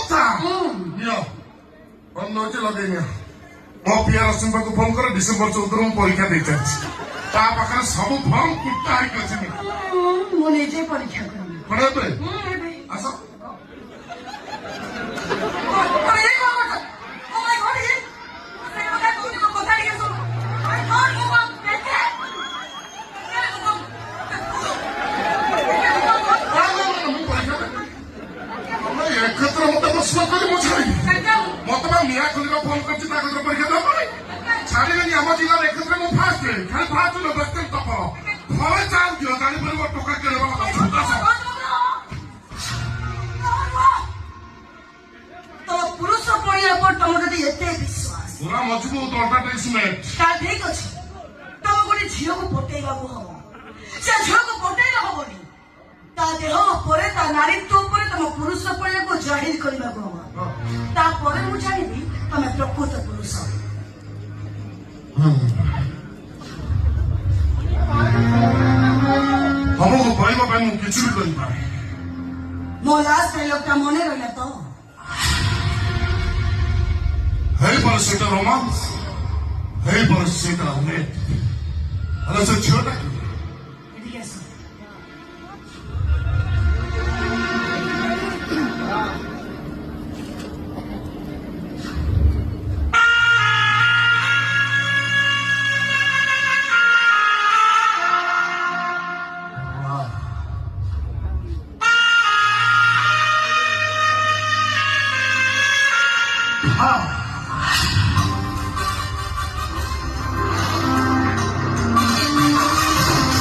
କଥା ନିଅ ଫୋନ ନଉଛି ଲଗେଇ ନିଅ ମୋ ପିଆର ସିମ୍ବାକୁ ଫୋନ କର ଡିସେମ୍ବର 14 ମୁଁ ପରୀକ୍ଷା ଦେଇ ଚାଲିଛି ତା ପାଖରେ ସବୁ ଫର୍ମ କୁଟା ହେଇକି ଅଛି ମୁଁ ନିଜେ ପରୀକ୍ଷା କରିବି କଣ ଏବେ ଆସ ଏକ୍ଷେତ୍ର ମତେ ପ୍ରଶ୍ନ କରି ମୁଁ ଛାଡ଼ିବି ମତେ ବା ମିଆ ଖୋଲିବା ଫୋନ କରିଛି ତା କଥା ପରୀକ୍ଷା ଦେବା ପାଇଁ ଛାଡ଼ିବେନି ଆମ ଜିଲ୍ଲାର ଏକ୍ଷେତ୍ରରେ ମୁଁ ଫାଷ୍ଟ ଖାଲି ଫାଷ୍ଟ ନ ବ୍ୟକ୍ତି ତପର ଘରେ ଚାଲ ଦିଅ ଜାଣିପାରିବ ଟଙ୍କା କିଣିବା ତ ପୁରୁଷ ପଡ଼ିବା ପରେ ତମର ଯଦି ଏତେ ବିଶ୍ୱାସ ପୁରା ମଜବୁତ ଅଲ୍ଟରନେଟିଭ ତା ଠିକ ଅଛି ତମ ଗୋଟେ ଝିଅକୁ ପଟେଇବାକୁ ହବ ସେ ଝିଅକୁ ପଟେଇଲେ ହବନି ତା ଦେହ ଉପରେ ତା ନାରୀତ୍ୱ ଉପରେ ତମ ପୁରୁଷ ପଡ଼ିବାକୁ ଜାହିର କରିବାକୁ ହବ ତାପରେ ମୁଁ ଜାଣିବି ତମେ ପ୍ରକୃତ ପୁରୁଷ ତମକୁ କହିବା ପାଇଁ ମୁଁ କିଛି ବି କରିପାରେ ମୋ ଲାଷ୍ଟ ଡାଇଲଗଟା ମନେ ରହିଲା ତ ହେଇପାରେ ସେଇଟା ରୋମାନ୍ସ ହେଇପାରେ ସେଇଟା ନେଟ୍ ହେଲେ ସେ ଝିଅଟା ଏଠିକି ଆସ ହଁ